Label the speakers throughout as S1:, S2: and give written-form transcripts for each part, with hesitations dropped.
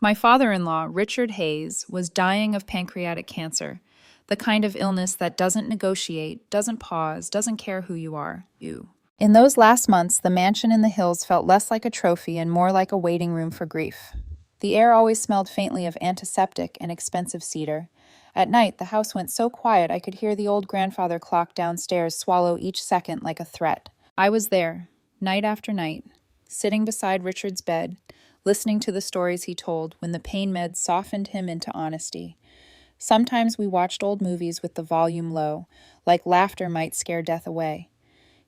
S1: My father-in-law, Richard Hayes, was dying of pancreatic cancer, the kind of illness that doesn't negotiate, doesn't pause, doesn't care who you are. In those last months, the mansion in the hills felt less like a trophy and more like a waiting room for grief. The air always smelled faintly of antiseptic and expensive cedar. At night, the house went so quiet I could hear the old grandfather clock downstairs swallow each second like a threat. I was there, night after night, sitting beside Richard's bed, listening to the stories he told when the pain meds softened him into honesty. Sometimes we watched old movies with the volume low, like laughter might scare death away.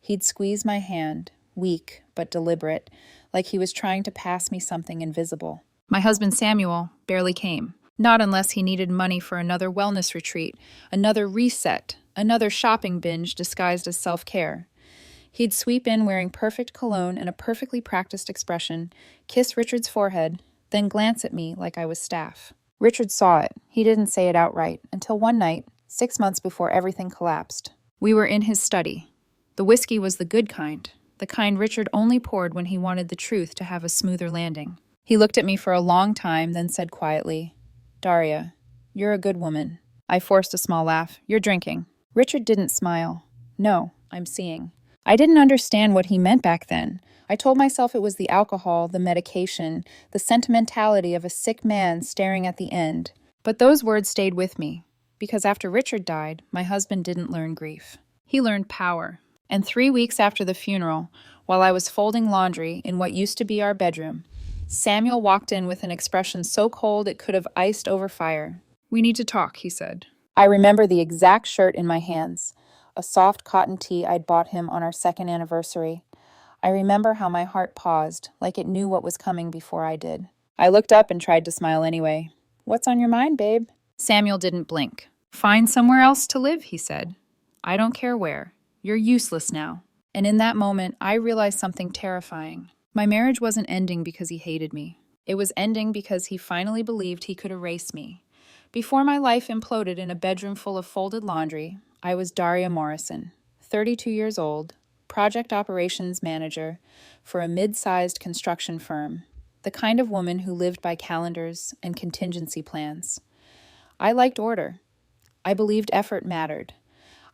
S1: He'd squeeze my hand, weak but deliberate, like he was trying to pass me something invisible. My husband Samuel barely came, not unless he needed money for another wellness retreat, another reset, another shopping binge disguised as self-care. He'd sweep in wearing perfect cologne and a perfectly practiced expression, kiss Richard's forehead, then glance at me like I was staff. Richard saw it. He didn't say it outright, until one night, 6 months before everything collapsed. We were in his study. The whiskey was the good kind, the kind Richard only poured when he wanted the truth to have a smoother landing. He looked at me for a long time, then said quietly, "Daria, you're a good woman." I forced a small laugh. "You're drinking." Richard didn't smile. "No, I'm seeing." I didn't understand what he meant back then. I told myself it was the alcohol, the medication, the sentimentality of a sick man staring at the end. But those words stayed with me, because after Richard died, my husband didn't learn grief. He learned power. And 3 weeks after the funeral, while I was folding laundry in what used to be our bedroom, Samuel walked in with an expression so cold it could have iced over fire. "We need to talk," he said. I remember the exact shirt in my hands, a soft cotton tee I'd bought him on our second anniversary. I remember how my heart paused, like it knew what was coming before I did. I looked up and tried to smile anyway. "What's on your mind, babe?" Samuel didn't blink. "Find somewhere else to live," he said. "I don't care where. You're useless now." And in that moment, I realized something terrifying. My marriage wasn't ending because he hated me. It was ending because he finally believed he could erase me. Before my life imploded in a bedroom full of folded laundry, I was Daria Morrison, 32 years old, project operations manager for a mid-sized construction firm, the kind of woman who lived by calendars and contingency plans. I liked order. I believed effort mattered.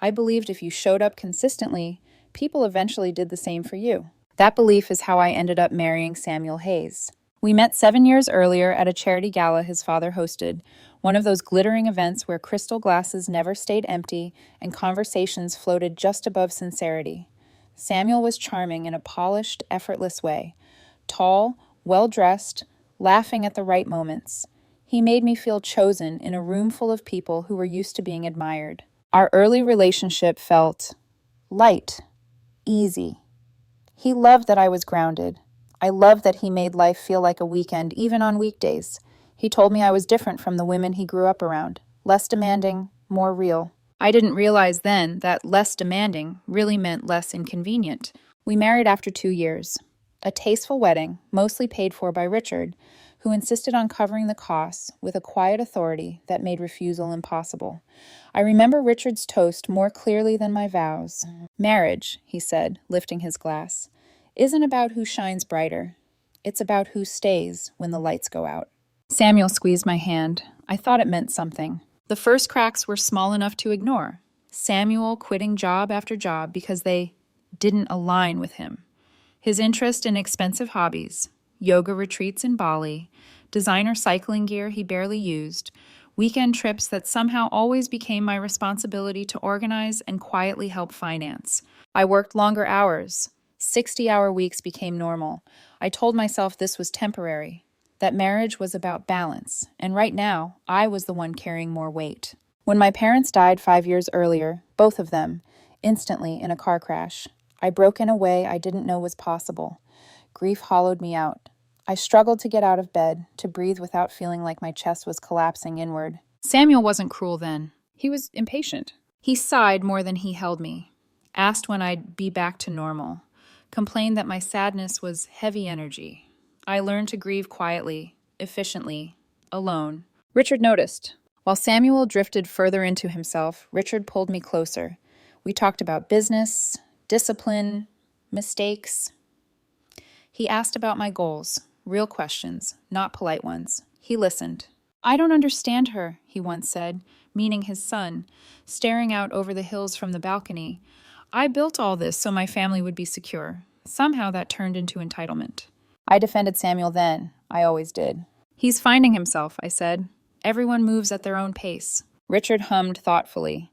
S1: I believed if you showed up consistently, people eventually did the same for you. That belief is how I ended up marrying Samuel Hayes. We met 7 years earlier at a charity gala his father hosted, one of those glittering events where crystal glasses never stayed empty and conversations floated just above sincerity. Samuel was charming in a polished, effortless way. Tall, well-dressed, laughing at the right moments. He made me feel chosen in a room full of people who were used to being admired. Our early relationship felt light, easy. He loved that I was grounded. I loved that he made life feel like a weekend, even on weekdays. He told me I was different from the women he grew up around, less demanding, more real. I didn't realize then that less demanding really meant less inconvenient. We married after 2 years. A tasteful wedding, mostly paid for by Richard, who insisted on covering the costs with a quiet authority that made refusal impossible. I remember Richard's toast more clearly than my vows. "Marriage," he said, lifting his glass, "isn't about who shines brighter. It's about who stays when the lights go out." Samuel squeezed my hand. I thought it meant something. The first cracks were small enough to ignore. Samuel quitting job after job because they didn't align with him. His interest in expensive hobbies, yoga retreats in Bali, designer cycling gear he barely used, weekend trips that somehow always became my responsibility to organize and quietly help finance. I worked longer hours. 60-hour weeks became normal. I told myself this was temporary, that marriage was about balance, and right now, I was the one carrying more weight. When my parents died 5 years earlier, both of them, instantly in a car crash, I broke in a way I didn't know was possible. Grief hollowed me out. I struggled to get out of bed, to breathe without feeling like my chest was collapsing inward. Samuel wasn't cruel then. He was impatient. He sighed more than he held me, asked when I'd be back to normal, complained that my sadness was heavy energy. I learned to grieve quietly, efficiently, alone. Richard noticed. While Samuel drifted further into himself, Richard pulled me closer. We talked about business, discipline, mistakes. He asked about my goals, real questions, not polite ones. He listened. "I don't understand her," he once said, meaning his son, staring out over the hills from the balcony. "I built all this so my family would be secure. Somehow that turned into entitlement." I defended Samuel then. I always did. "He's finding himself," I said. "Everyone moves at their own pace." Richard hummed thoughtfully.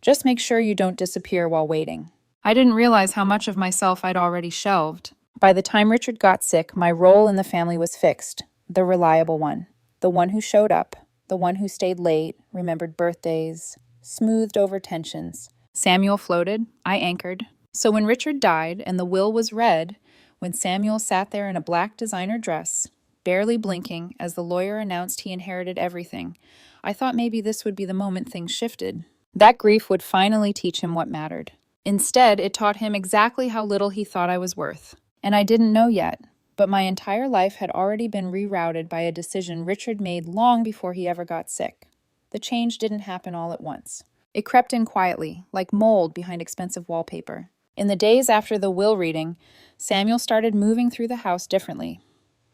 S1: "Just make sure you don't disappear while waiting." I didn't realize how much of myself I'd already shelved. By the time Richard got sick, my role in the family was fixed. The reliable one. The one who showed up. The one who stayed late, remembered birthdays, smoothed over tensions. Samuel floated. I anchored. So when Richard died and the will was read, when Samuel sat there in a black designer dress, barely blinking as the lawyer announced he inherited everything, I thought maybe this would be the moment things shifted. That grief would finally teach him what mattered. Instead, it taught him exactly how little he thought I was worth. And I didn't know yet, but my entire life had already been rerouted by a decision Richard made long before he ever got sick. The change didn't happen all at once. It crept in quietly, like mold behind expensive wallpaper. In the days after the will reading, Samuel started moving through the house differently.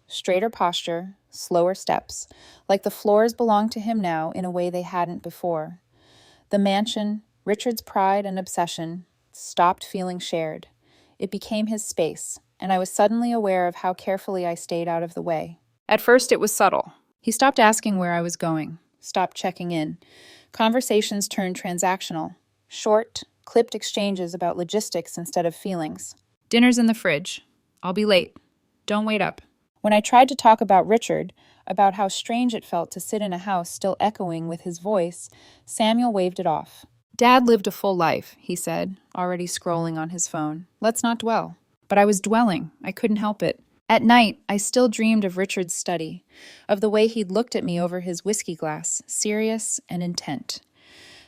S1: Straighter posture, slower steps, like the floors belonged to him now in a way they hadn't before. The mansion, Richard's pride and obsession, stopped feeling shared. It became his space, and I was suddenly aware of how carefully I stayed out of the way. At first, it was subtle. He stopped asking where I was going, stopped checking in. Conversations turned transactional. Short, clipped exchanges about logistics instead of feelings. "Dinner's in the fridge. I'll be late. Don't wait up." When I tried to talk about Richard, about how strange it felt to sit in a house still echoing with his voice, Samuel waved it off. "Dad lived a full life," he said, already scrolling on his phone. "Let's not dwell." But I was dwelling. I couldn't help it. At night, I still dreamed of Richard's study, of the way he'd looked at me over his whiskey glass, serious and intent.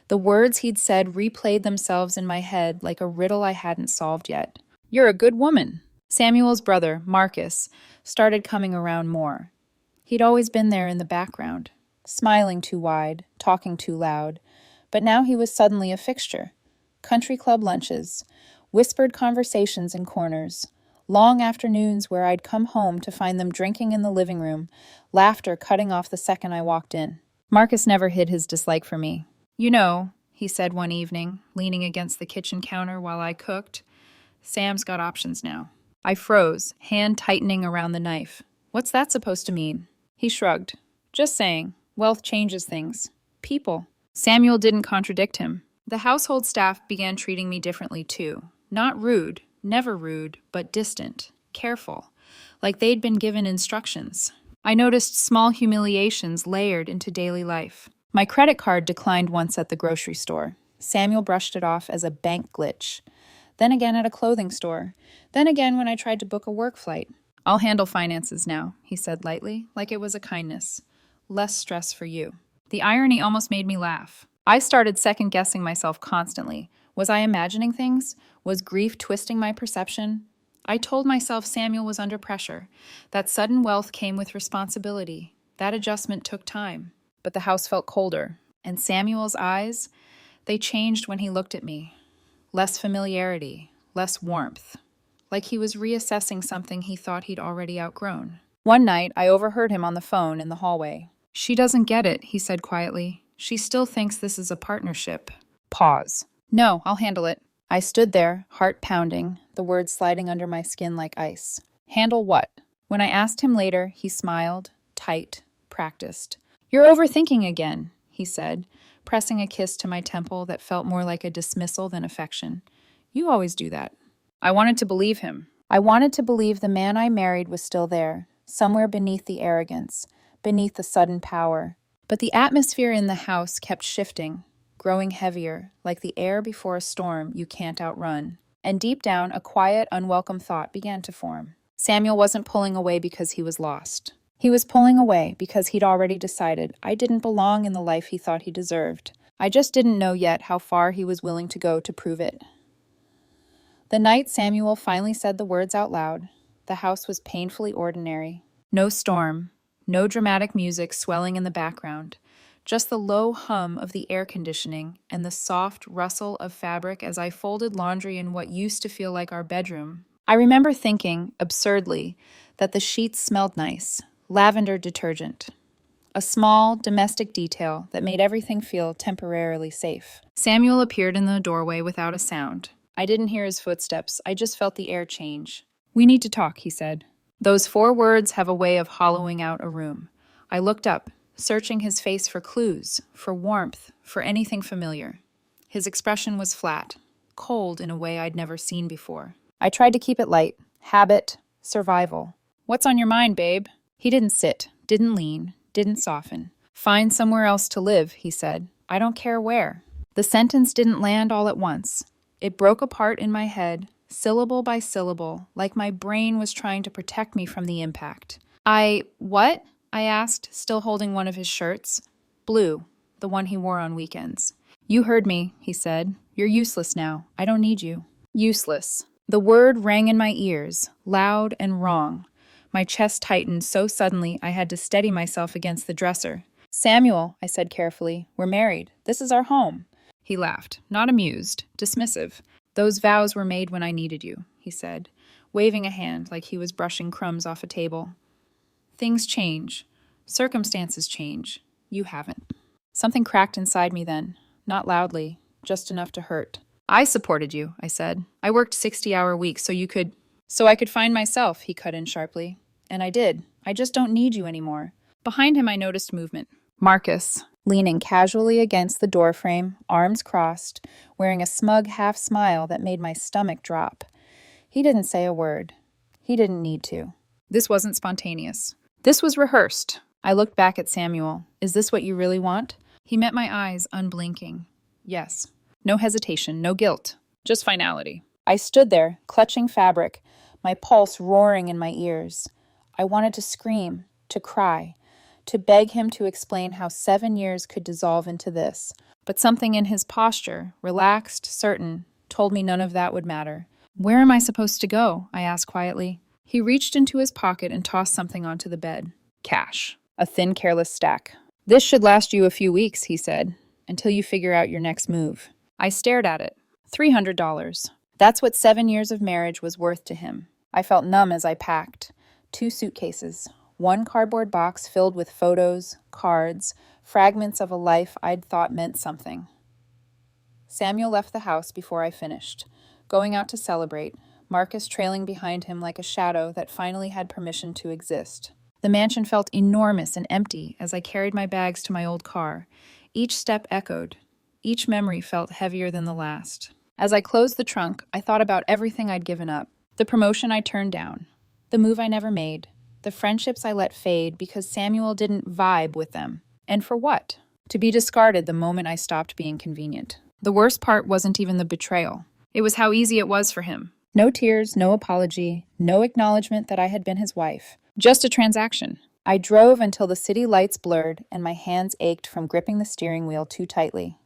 S1: The words he'd said replayed themselves in my head like a riddle I hadn't solved yet. "You're a good woman." Samuel's brother, Marcus, started coming around more. He'd always been there in the background, smiling too wide, talking too loud, but now he was suddenly a fixture. Country club lunches, whispered conversations in corners, long afternoons where I'd come home to find them drinking in the living room, laughter cutting off the second I walked in. Marcus never hid his dislike for me. "You know," he said one evening, leaning against the kitchen counter while I cooked, "Sam's got options now." I froze, hand tightening around the knife. "What's that supposed to mean?" He shrugged. "Just saying, wealth changes things. People." Samuel didn't contradict him. The household staff began treating me differently too. Not rude, never rude, but distant, careful, like they'd been given instructions. I noticed small humiliations layered into daily life. My credit card declined once at the grocery store. Samuel brushed it off as a bank glitch. Then again at a clothing store. Then again when I tried to book a work flight. "I'll handle finances now," he said lightly, like it was a kindness. "Less stress for you." The irony almost made me laugh. I started second-guessing myself constantly. Was I imagining things? Was grief twisting my perception? I told myself Samuel was under pressure, that sudden wealth came with responsibility. That adjustment took time. But the house felt colder. And Samuel's eyes, they changed when he looked at me. Less familiarity, less warmth. Like he was reassessing something he thought he'd already outgrown. One night, I overheard him on the phone in the hallway. "She doesn't get it," he said quietly. "She still thinks this is a partnership." Pause. "No, I'll handle it." I stood there, heart pounding, the words sliding under my skin like ice. Handle what? When I asked him later, he smiled, tight, practiced. "You're overthinking again," he said, pressing a kiss to my temple that felt more like a dismissal than affection. "You always do that." I wanted to believe him. I wanted to believe the man I married was still there, somewhere beneath the arrogance, beneath the sudden power. But the atmosphere in the house kept shifting, growing heavier, like the air before a storm you can't outrun. And deep down, a quiet, unwelcome thought began to form. Samuel wasn't pulling away because he was lost. He was pulling away because he'd already decided I didn't belong in the life he thought he deserved. I just didn't know yet how far he was willing to go to prove it. The night Samuel finally said the words out loud, the house was painfully ordinary. No storm, no dramatic music swelling in the background, just the low hum of the air conditioning and the soft rustle of fabric as I folded laundry in what used to feel like our bedroom, I remember thinking, absurdly, that the sheets smelled nice, lavender detergent. A small, domestic detail that made everything feel temporarily safe. Samuel appeared in the doorway without a sound. I didn't hear his footsteps, I just felt the air change. "We need to talk," he said. Those 4 words have a way of hollowing out a room. I looked up, searching his face for clues, for warmth, for anything familiar. His expression was flat, cold in a way I'd never seen before. I tried to keep it light. Habit, survival. "What's on your mind, babe?" He didn't sit, didn't lean, didn't soften. "Find somewhere else to live," he said. "I don't care where." The sentence didn't land all at once. It broke apart in my head, syllable by syllable, like my brain was trying to protect me from the impact. What?" I asked, still holding one of his shirts. Blue, the one he wore on weekends. "You heard me," he said. "You're useless now. I don't need you." Useless. The word rang in my ears, loud and wrong. My chest tightened so suddenly I had to steady myself against the dresser. "Samuel," I said carefully, "we're married. This is our home." He laughed, not amused, dismissive. "Those vows were made when I needed you," he said, waving a hand like he was brushing crumbs off a table. "Things change. Circumstances change. You haven't." Something cracked inside me then, not loudly, just enough to hurt. "I supported you," I said. "I worked 60-hour weeks so I could find myself," he cut in sharply. "And I did. I just don't need you anymore." Behind him I noticed movement. Marcus, leaning casually against the doorframe, arms crossed, wearing a smug half-smile that made my stomach drop. He didn't say a word. He didn't need to. This wasn't spontaneous. This was rehearsed. I looked back at Samuel. "Is this what you really want?" He met my eyes, unblinking. Yes. No hesitation, no guilt, just finality. I stood there, clutching fabric, my pulse roaring in my ears. I wanted to scream, to cry, to beg him to explain how 7 years could dissolve into this. But something in his posture, relaxed, certain, told me none of that would matter. "Where am I supposed to go?" I asked quietly. He reached into his pocket and tossed something onto the bed. Cash. A thin, careless stack. "This should last you a few weeks," he said, "until you figure out your next move." I stared at it. $300. That's what 7 years of marriage was worth to him. I felt numb as I packed. 2 suitcases. 1 cardboard box filled with photos, cards, fragments of a life I'd thought meant something. Samuel left the house before I finished, going out to celebrate, Marcus trailing behind him like a shadow that finally had permission to exist. The mansion felt enormous and empty as I carried my bags to my old car. Each step echoed. Each memory felt heavier than the last. As I closed the trunk, I thought about everything I'd given up. The promotion I turned down. The move I never made. The friendships I let fade because Samuel didn't vibe with them. And for what? To be discarded the moment I stopped being convenient. The worst part wasn't even the betrayal. It was how easy it was for him. No tears, no apology, no acknowledgement that I had been his wife. Just a transaction. I drove until the city lights blurred and my hands ached from gripping the steering wheel too tightly.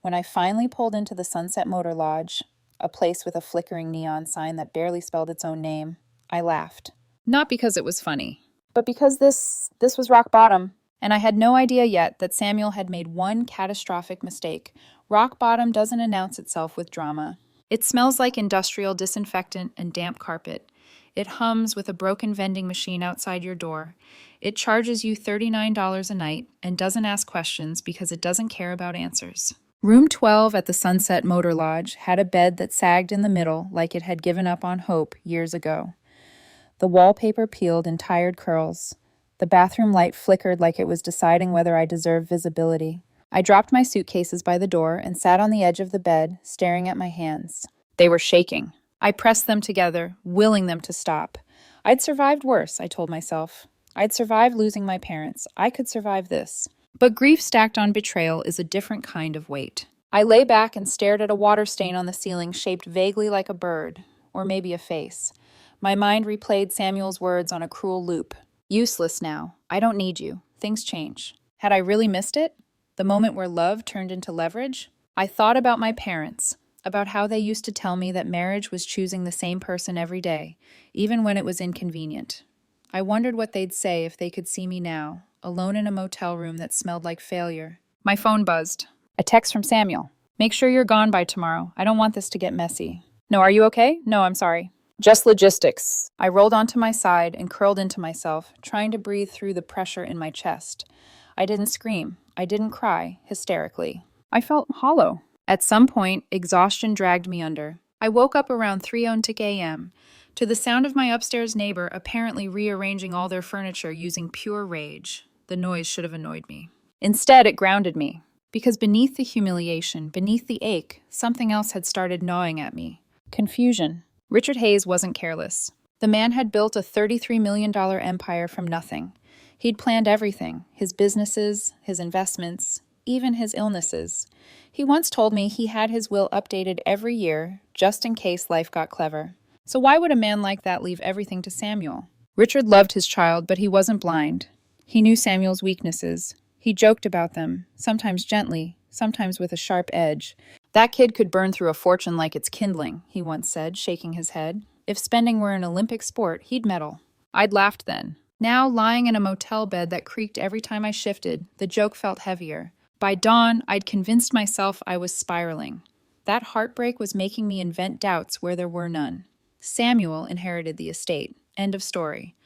S1: When I finally pulled into the Sunset Motor Lodge, a place with a flickering neon sign that barely spelled its own name, I laughed. Not because it was funny, but because this was rock bottom. And I had no idea yet that Samuel had made one catastrophic mistake. Rock bottom doesn't announce itself with drama. It smells like industrial disinfectant and damp carpet. It hums with a broken vending machine outside your door. It charges you $39 a night and doesn't ask questions because it doesn't care about answers. Room 12 at the Sunset Motor Lodge had a bed that sagged in the middle like it had given up on hope years ago. The wallpaper peeled in tired curls. The bathroom light flickered like it was deciding whether I deserved visibility. I dropped my suitcases by the door and sat on the edge of the bed, staring at my hands. They were shaking. I pressed them together, willing them to stop. I'd survived worse, I told myself. I'd survived losing my parents. I could survive this. But grief stacked on betrayal is a different kind of weight. I lay back and stared at a water stain on the ceiling shaped vaguely like a bird, or maybe a face. My mind replayed Samuel's words on a cruel loop. Useless now. I don't need you. Things change. Had I really missed it? The moment where love turned into leverage? I thought about my parents, about how they used to tell me that marriage was choosing the same person every day, even when it was inconvenient. I wondered what they'd say if they could see me now, alone in a motel room that smelled like failure. My phone buzzed. A text from Samuel. "Make sure you're gone by tomorrow. I don't want this to get messy." "No, are you okay?" "No, I'm sorry." Just logistics. I rolled onto my side and curled into myself, trying to breathe through the pressure in my chest. I didn't scream. I didn't cry, hysterically. I felt hollow. At some point, exhaustion dragged me under. I woke up around 3:00 a.m. to the sound of my upstairs neighbor apparently rearranging all their furniture using pure rage. The noise should have annoyed me. Instead, it grounded me. Because beneath the humiliation, beneath the ache, something else had started gnawing at me. Confusion. Richard Hayes wasn't careless. The man had built a $33 million empire from nothing. He'd planned everything, his businesses, his investments, even his illnesses. He once told me he had his will updated every year, just in case life got clever. So why would a man like that leave everything to Samuel? Richard loved his child, but he wasn't blind. He knew Samuel's weaknesses. He joked about them, sometimes gently, sometimes with a sharp edge. That kid could burn through a fortune like it's kindling, he once said, shaking his head. If spending were an Olympic sport, he'd medal. I'd laughed then. Now, lying in a motel bed that creaked every time I shifted, the joke felt heavier. By dawn, I'd convinced myself I was spiraling. That heartbreak was making me invent doubts where there were none. Samuel inherited the estate. End of story.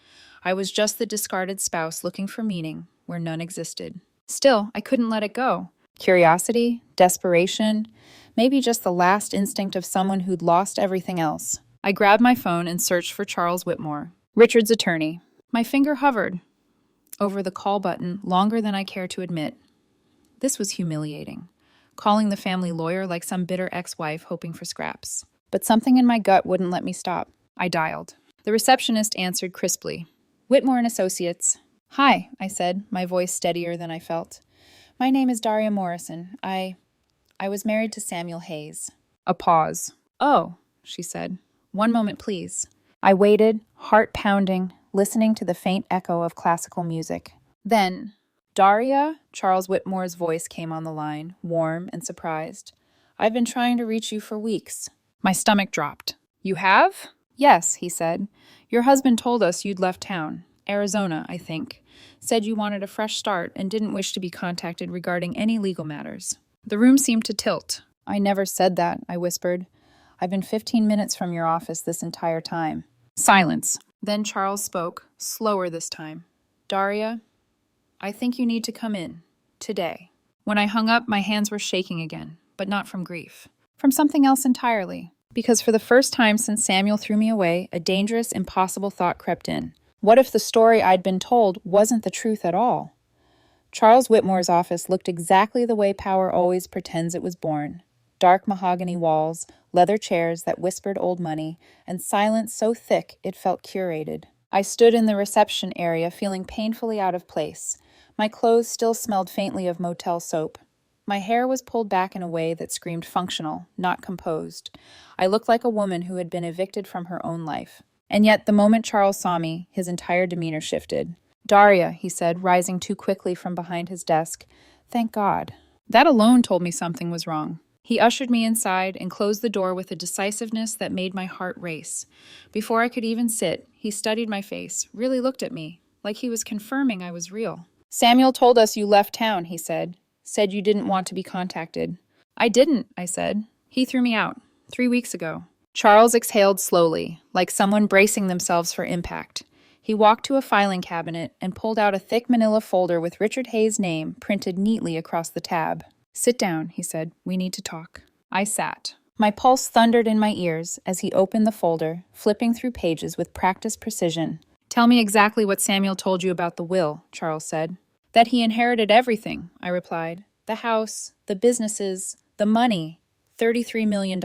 S1: I was just the discarded spouse looking for meaning where none existed. Still, I couldn't let it go. Curiosity, desperation, maybe just the last instinct of someone who'd lost everything else. I grabbed my phone and searched for Charles Whitmore, Richard's attorney. My finger hovered over the call button longer than I care to admit. This was humiliating, calling the family lawyer like some bitter ex-wife hoping for scraps. But something in my gut wouldn't let me stop. I dialed. The receptionist answered crisply. Whitmore and Associates. Hi, I said, my voice steadier than I felt. My name is Daria Morrison. I was married to Samuel Hayes. A pause. Oh, she said. One moment, please. I waited, heart pounding, listening to the faint echo of classical music. Then, Daria, Charles Whitmore's voice came on the line, warm and surprised. I've been trying to reach you for weeks. My stomach dropped. You have? Yes, he said. Your husband told us you'd left town. Arizona, I think. Said you wanted a fresh start and didn't wish to be contacted regarding any legal matters. The room seemed to tilt. I never said that, I whispered. I've been 15 minutes from your office this entire time. Silence. Then Charles spoke, slower this time. Daria, I think you need to come in. Today. When I hung up, my hands were shaking again, but not from grief. From something else entirely. Because for the first time since Samuel threw me away, a dangerous, impossible thought crept in. What if the story I'd been told wasn't the truth at all? Charles Whitmore's office looked exactly the way power always pretends it was born. Dark mahogany walls, leather chairs that whispered old money, and silence so thick it felt curated. I stood in the reception area feeling painfully out of place. My clothes still smelled faintly of motel soap. My hair was pulled back in a way that screamed functional, not composed. I looked like a woman who had been evicted from her own life. And yet, the moment Charles saw me, his entire demeanor shifted. Daria, he said, rising too quickly from behind his desk. Thank God. That alone told me something was wrong. He ushered me inside and closed the door with a decisiveness that made my heart race. Before I could even sit, he studied my face, really looked at me, like he was confirming I was real. Samuel told us you left town, he said. Said you didn't want to be contacted. I didn't, I said. He threw me out 3 weeks ago. Charles exhaled slowly, like someone bracing themselves for impact. He walked to a filing cabinet and pulled out a thick manila folder with Richard Hayes' name printed neatly across the tab. Sit down, he said. We need to talk. I sat. My pulse thundered in my ears as he opened the folder, flipping through pages with practiced precision. Tell me exactly what Samuel told you about the will, Charles said. That he inherited everything, I replied. The house, the businesses, the money. $33 million.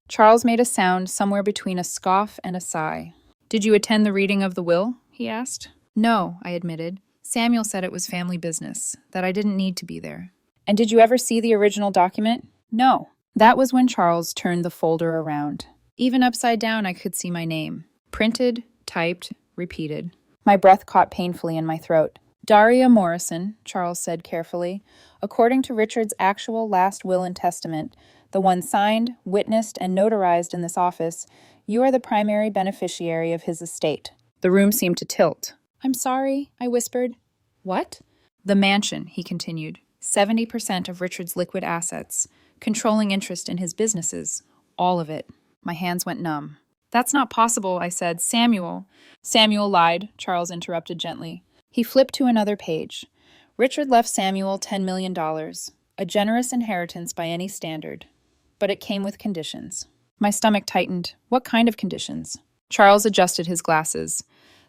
S1: Charles made a sound somewhere between a scoff and a sigh. Did you attend the reading of the will? He asked. No, I admitted. Samuel said it was family business, that I didn't need to be there. And did you ever see the original document? No. That was when Charles turned the folder around. Even upside down, I could see my name. Printed, typed, repeated. My breath caught painfully in my throat. Daria Morrison, Charles said carefully, according to Richard's actual last will and testament, the one signed, witnessed, and notarized in this office, you are the primary beneficiary of his estate. The room seemed to tilt. I'm sorry, I whispered. What? The mansion, he continued. 70% of Richard's liquid assets, controlling interest in his businesses, all of it. My hands went numb. That's not possible, I said. Samuel. Samuel lied, Charles interrupted gently. He flipped to another page. Richard left Samuel $10 million, a generous inheritance by any standard. But it came with conditions. My stomach tightened. What kind of conditions? Charles adjusted his glasses.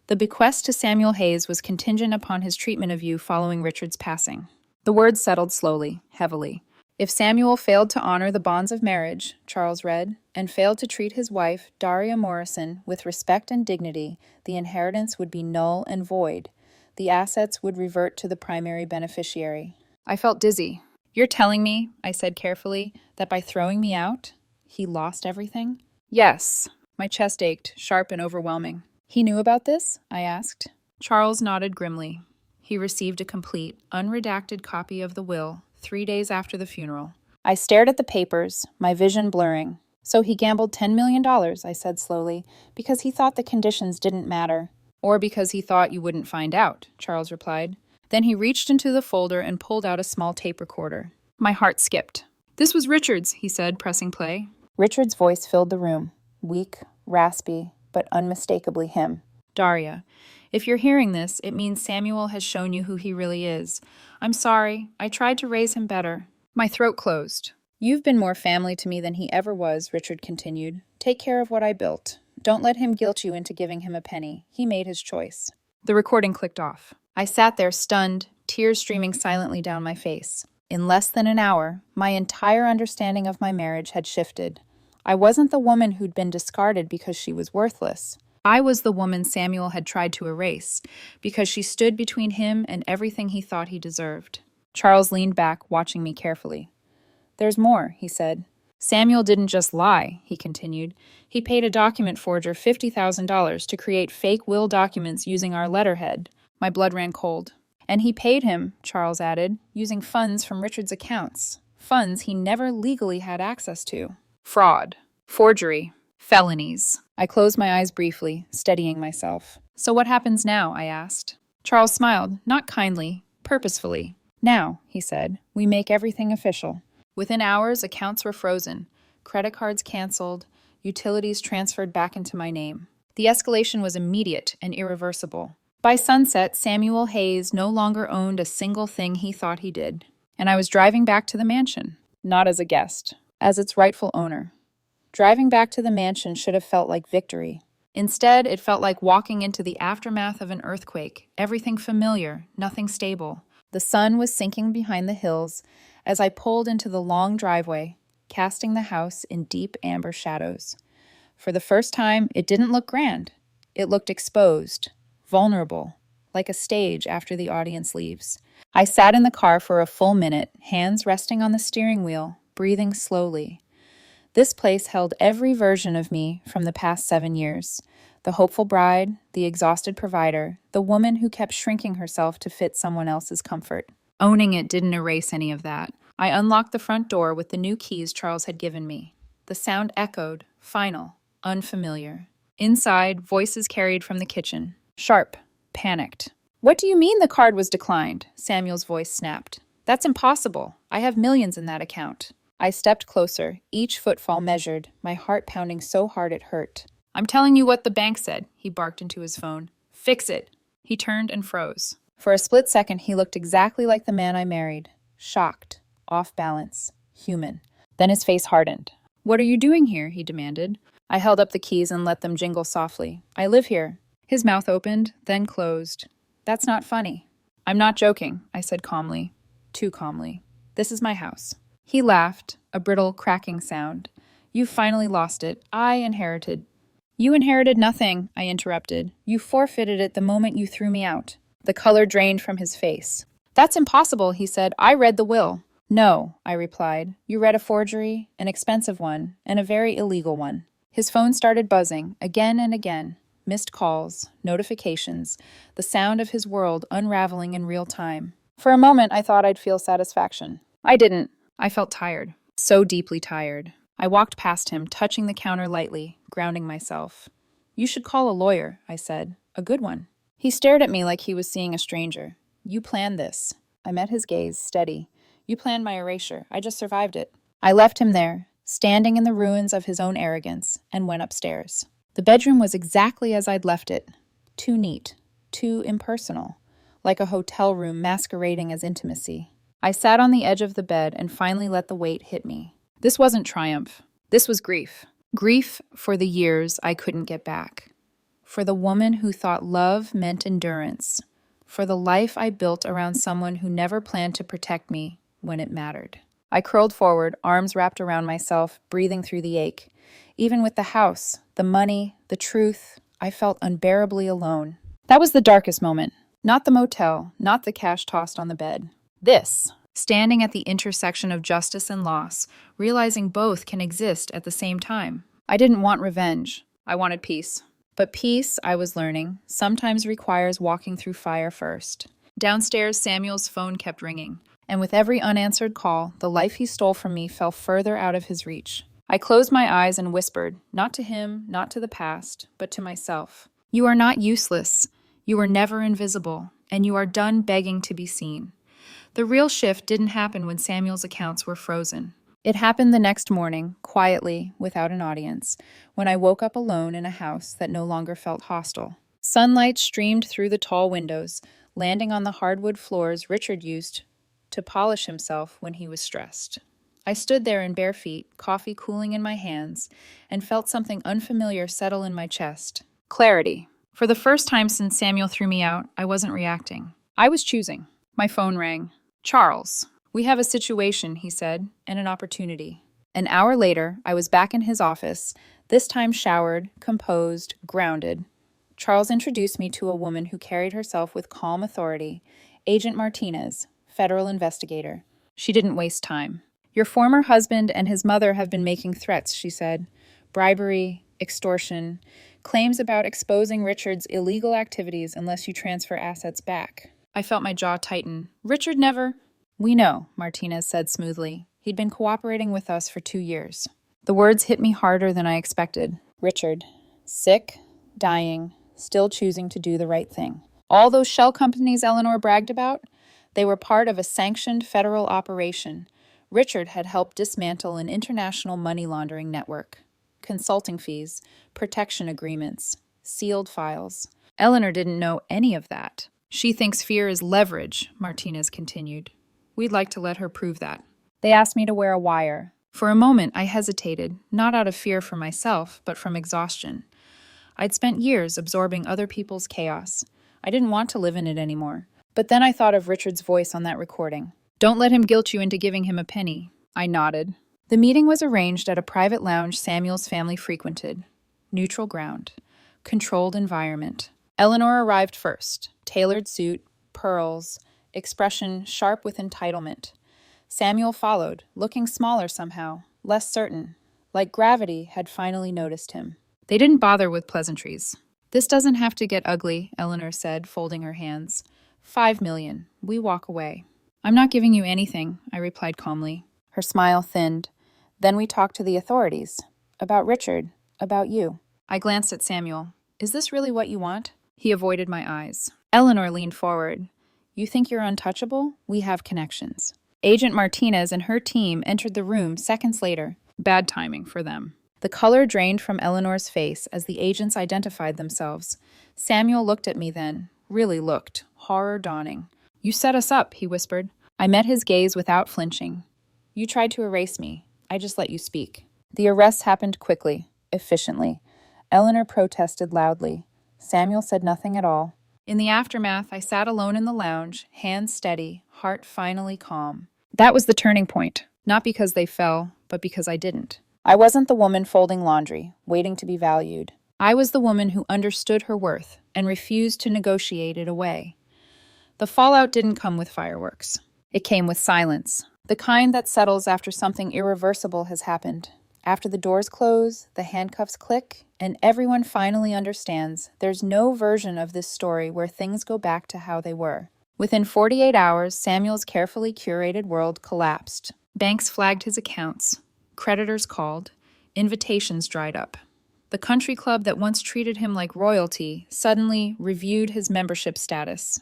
S1: The bequest to Samuel Hayes was contingent upon his treatment of you following Richard's passing. The words settled slowly, heavily. If Samuel failed to honor the bonds of marriage, Charles read, and failed to treat his wife, Daria Morrison, with respect and dignity, the inheritance would be null and void. The assets would revert to the primary beneficiary. I felt dizzy. You're telling me, I said carefully, that by throwing me out, he lost everything? Yes. My chest ached, sharp and overwhelming. He knew about this? I asked. Charles nodded grimly. He received a complete, unredacted copy of the will 3 days after the funeral. I stared at the papers, my vision blurring. So he gambled $10 million, I said slowly, because he thought the conditions didn't matter. Or because he thought you wouldn't find out, Charles replied. Then he reached into the folder and pulled out a small tape recorder. My heart skipped. This was Richard's, he said, pressing play. Richard's voice filled the room. Weak, raspy, but unmistakably him. Daria, if you're hearing this, it means Samuel has shown you who he really is. I'm sorry. I tried to raise him better. My throat closed. You've been more family to me than he ever was, Richard continued. Take care of what I built. Don't let him guilt you into giving him a penny. He made his choice. The recording clicked off. I sat there stunned, tears streaming silently down my face. In less than an hour, my entire understanding of my marriage had shifted. I wasn't the woman who'd been discarded because she was worthless. I was the woman Samuel had tried to erase, because she stood between him and everything he thought he deserved. Charles leaned back, watching me carefully. There's more, he said. Samuel didn't just lie, he continued. He paid a document forger $50,000 to create fake will documents using our letterhead. My blood ran cold. And he paid him, Charles added, using funds from Richard's accounts. Funds he never legally had access to. Fraud. Forgery. Felonies. I closed my eyes briefly, steadying myself. So what happens now? I asked. Charles smiled, not kindly, purposefully. Now, he said, we make everything official. Within hours, accounts were frozen, credit cards canceled, utilities transferred back into my name. The escalation was immediate and irreversible. By sunset, Samuel Hayes no longer owned a single thing he thought he did. And I was driving back to the mansion, not as a guest, as its rightful owner. Driving back to the mansion should have felt like victory. Instead, it felt like walking into the aftermath of an earthquake, everything familiar, nothing stable. The sun was sinking behind the hills as I pulled into the long driveway, casting the house in deep amber shadows. For the first time, it didn't look grand. It looked exposed, vulnerable, like a stage after the audience leaves. I sat in the car for a full minute, hands resting on the steering wheel, breathing slowly. This place held every version of me from the past 7 years. The hopeful bride, the exhausted provider, the woman who kept shrinking herself to fit someone else's comfort. Owning it didn't erase any of that. I unlocked the front door with the new keys Charles had given me. The sound echoed, final, unfamiliar. Inside, voices carried from the kitchen. Sharp, panicked. What do you mean the card was declined? Samuel's voice snapped. That's impossible. I have millions in that account. I stepped closer, each footfall measured, my heart pounding so hard it hurt. I'm telling you what the bank said, he barked into his phone. Fix it. He turned and froze. For a split second, he looked exactly like the man I married. Shocked, off balance, human. Then his face hardened. What are you doing here? He demanded. I held up the keys and let them jingle softly. I live here. His mouth opened, then closed. That's not funny. I'm not joking, I said calmly. Too calmly. This is my house. He laughed, a brittle, cracking sound. You finally lost it. You inherited nothing, I interrupted. You forfeited it the moment you threw me out. The color drained from his face. That's impossible, he said. I read the will. No, I replied. You read a forgery, an expensive one, and a very illegal one. His phone started buzzing, again and again. Missed calls, notifications, the sound of his world unraveling in real time. For a moment, I thought I'd feel satisfaction. I didn't. I felt tired, so deeply tired. I walked past him, touching the counter lightly, grounding myself. You should call a lawyer, I said. A good one. He stared at me like he was seeing a stranger. You planned this. I met his gaze, steady. You planned my erasure. I just survived it. I left him there, standing in the ruins of his own arrogance, and went upstairs. The bedroom was exactly as I'd left it. Too neat, too impersonal, like a hotel room masquerading as intimacy. I sat on the edge of the bed and finally let the weight hit me. This wasn't triumph. This was grief. Grief for the years I couldn't get back. For the woman who thought love meant endurance. For the life I built around someone who never planned to protect me when it mattered. I curled forward, arms wrapped around myself, breathing through the ache. Even with the house, the money, the truth, I felt unbearably alone. That was the darkest moment. Not the motel, not the cash tossed on the bed. This, standing at the intersection of justice and loss, realizing both can exist at the same time. I didn't want revenge. I wanted peace. But peace, I was learning, sometimes requires walking through fire first. Downstairs, Samuel's phone kept ringing, and with every unanswered call, the life he stole from me fell further out of his reach. I closed my eyes and whispered, not to him, not to the past, but to myself. You are not useless. You are never invisible, and you are done begging to be seen. The real shift didn't happen when Samuel's accounts were frozen. It happened the next morning, quietly, without an audience, when I woke up alone in a house that no longer felt hostile. Sunlight streamed through the tall windows, landing on the hardwood floors Richard used to polish himself when he was stressed. I stood there in bare feet, coffee cooling in my hands, and felt something unfamiliar settle in my chest. Clarity. For the first time since Samuel threw me out, I wasn't reacting. I was choosing. My phone rang. Charles. We have a situation, he said, and an opportunity. An hour later, I was back in his office, this time showered, composed, grounded. Charles introduced me to a woman who carried herself with calm authority, Agent Martinez, federal investigator. She didn't waste time. Your former husband and his mother have been making threats, she said. Bribery, extortion, claims about exposing Richard's illegal activities unless you transfer assets back. I felt my jaw tighten. Richard never... We know, Martinez said smoothly. He'd been cooperating with us for 2 years. The words hit me harder than I expected. Richard. Sick, dying, still choosing to do the right thing. All those shell companies Eleanor bragged about, they were part of a sanctioned federal operation. Richard had helped dismantle an international money laundering network. Consulting fees, protection agreements, sealed files. Eleanor didn't know any of that. She thinks fear is leverage, Martinez continued. We'd like to let her prove that. They asked me to wear a wire. For a moment, I hesitated, not out of fear for myself, but from exhaustion. I'd spent years absorbing other people's chaos. I didn't want to live in it anymore. But then I thought of Richard's voice on that recording. Don't let him guilt you into giving him a penny. I nodded. The meeting was arranged at a private lounge Samuel's family frequented. Neutral ground. Controlled environment. Eleanor arrived first. Tailored suit, pearls, expression sharp with entitlement. Samuel followed, looking smaller somehow, less certain, like gravity had finally noticed him. They didn't bother with pleasantries. This doesn't have to get ugly, Eleanor said, folding her hands. 5 million. We walk away. I'm not giving you anything, I replied calmly. Her smile thinned. Then we talked to the authorities. About Richard. About you. I glanced at Samuel. Is this really what you want? He avoided my eyes. Eleanor leaned forward. You think you're untouchable? We have connections. Agent Martinez and her team entered the room seconds later. Bad timing for them. The color drained from Eleanor's face as the agents identified themselves. Samuel looked at me then. Really looked. Horror dawning. You set us up, he whispered. I met his gaze without flinching. You tried to erase me. I just let you speak. The arrest happened quickly, efficiently. Eleanor protested loudly. Samuel said nothing at all. In the aftermath, I sat alone in the lounge, hands steady, heart finally calm. That was the turning point, not because they fell, but because I didn't. I wasn't the woman folding laundry, waiting to be valued. I was the woman who understood her worth and refused to negotiate it away. The fallout didn't come with fireworks. It came with silence, the kind that settles after something irreversible has happened. After the doors close, the handcuffs click, and everyone finally understands there's no version of this story where things go back to how they were. Within 48 hours, Samuel's carefully curated world collapsed. Banks flagged his accounts. Creditors called. Invitations dried up. The country club that once treated him like royalty suddenly reviewed his membership status.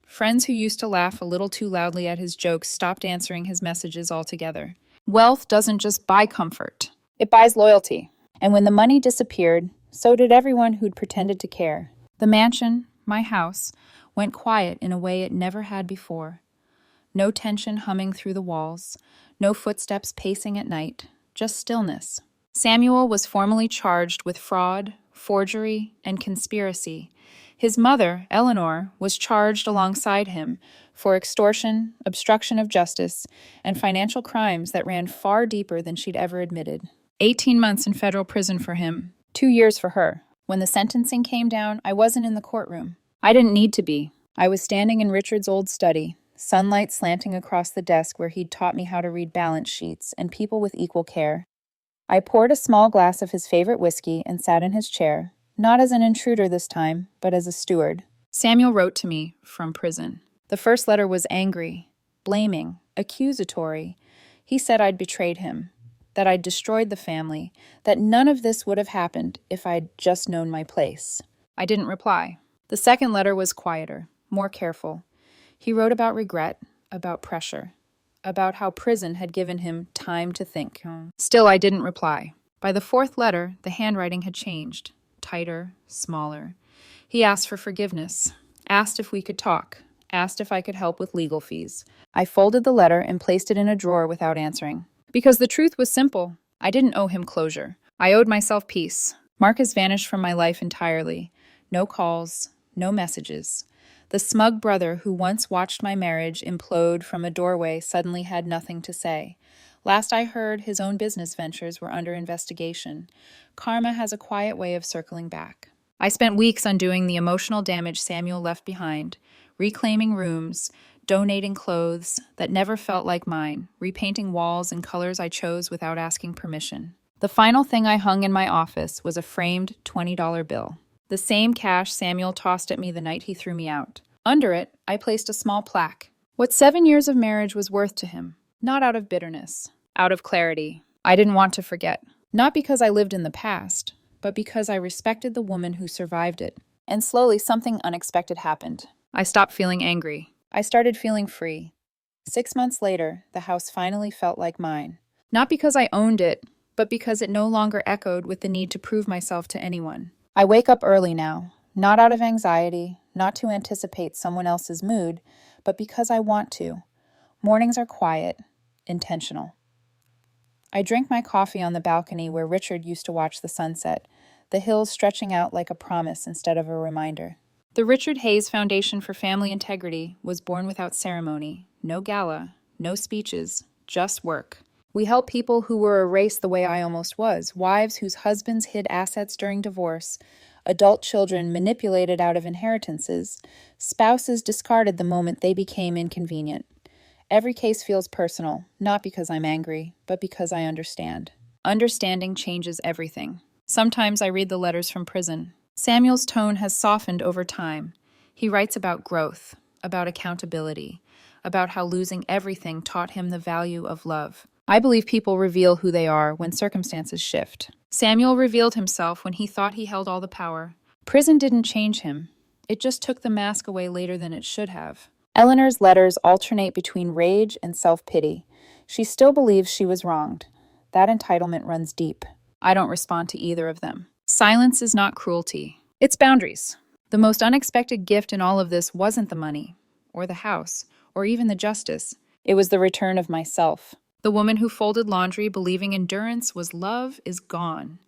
S1: Friends who used to laugh a little too loudly at his jokes stopped answering his messages altogether. Wealth doesn't just buy comfort. It buys loyalty. And when the money disappeared, So did everyone who'd pretended to care. The mansion, my house, went quiet in a way it never had before. No tension humming through the walls, no footsteps pacing at night, just stillness. Samuel was formally charged with fraud, forgery, and conspiracy. His mother, Eleanor, was charged alongside him for extortion, obstruction of justice, and financial crimes that ran far deeper than she'd ever admitted. 18 months in federal prison for him, 2 years for her. When the sentencing came down, I wasn't in the courtroom. I didn't need to be. I was standing in Richard's old study, sunlight slanting across the desk where he'd taught me how to read balance sheets and people with equal care. I poured a small glass of his favorite whiskey and sat in his chair, not as an intruder this time, but as a steward. Samuel wrote to me from prison. The first letter was angry, blaming, accusatory. He said I'd betrayed him, that I'd destroyed the family, that none of this would have happened if I'd just known my place. I didn't reply. The second letter was quieter, more careful. He wrote about regret, about pressure, about how prison had given him time to think. Still, I didn't reply. By the fourth letter, the handwriting had changed, tighter, smaller. He asked for forgiveness, asked if we could talk, asked if I could help with legal fees. I folded the letter and placed it in a drawer without answering. Because the truth was simple. I didn't owe him closure. I owed myself peace. Marcus vanished from my life entirely. No calls, no messages. The smug brother who once watched my marriage implode from a doorway suddenly had nothing to say. Last I heard, his own business ventures were under investigation. Karma has a quiet way of circling back. I spent weeks undoing the emotional damage Samuel left behind, reclaiming rooms, donating clothes that never felt like mine, repainting walls in colors I chose without asking permission. The final thing I hung in my office was a framed $20 bill. The same cash Samuel tossed at me the night he threw me out. Under it, I placed a small plaque. What 7 years of marriage was worth to him, not out of bitterness, out of clarity. I didn't want to forget. Not because I lived in the past, but because I respected the woman who survived it. And slowly something unexpected happened. I stopped feeling angry. I started feeling free. 6 months later, the house finally felt like mine. Not because I owned it, but because it no longer echoed with the need to prove myself to anyone. I wake up early now, not out of anxiety, not to anticipate someone else's mood, but because I want to. Mornings are quiet, intentional. I drink my coffee on the balcony where Richard used to watch the sunset, the hills stretching out like a promise instead of a reminder. The Richard Hayes Foundation for Family Integrity was born without ceremony, no gala, no speeches, just work. We help people who were erased the way I almost was, wives whose husbands hid assets during divorce, adult children manipulated out of inheritances, spouses discarded the moment they became inconvenient. Every case feels personal, not because I'm angry, but because I understand. Understanding changes everything. Sometimes I read the letters from prison. Samuel's tone has softened over time. He writes about growth, about accountability, about how losing everything taught him the value of love. I believe people reveal who they are when circumstances shift. Samuel revealed himself when he thought he held all the power. Prison didn't change him. It just took the mask away later than it should have. Eleanor's letters alternate between rage and self-pity. She still believes she was wronged. That entitlement runs deep. I don't respond to either of them. Silence is not cruelty. It's boundaries. The most unexpected gift in all of this wasn't the money, or the house, or even the justice. It was the return of myself. The woman who folded laundry believing endurance was love is gone.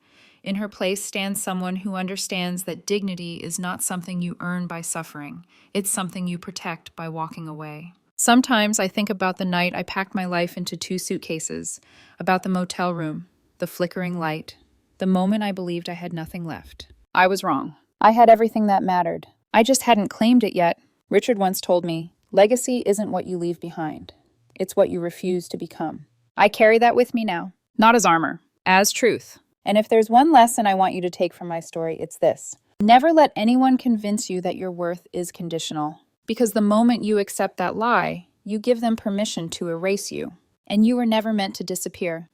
S1: In her place stands someone who understands that dignity is not something you earn by suffering. It's something you protect by walking away. Sometimes I think about the night I packed my life into 2 suitcases, about the motel room, the flickering light, the moment I believed I had nothing left. I was wrong. I had everything that mattered. I just hadn't claimed it yet. Richard once told me, legacy isn't what you leave behind. It's what you refuse to become. I carry that with me now, not as armor, as truth. And if there's one lesson I want you to take from my story, it's this. Never let anyone convince you that your worth is conditional. Because the moment you accept that lie, you give them permission to erase you. And you were never meant to disappear.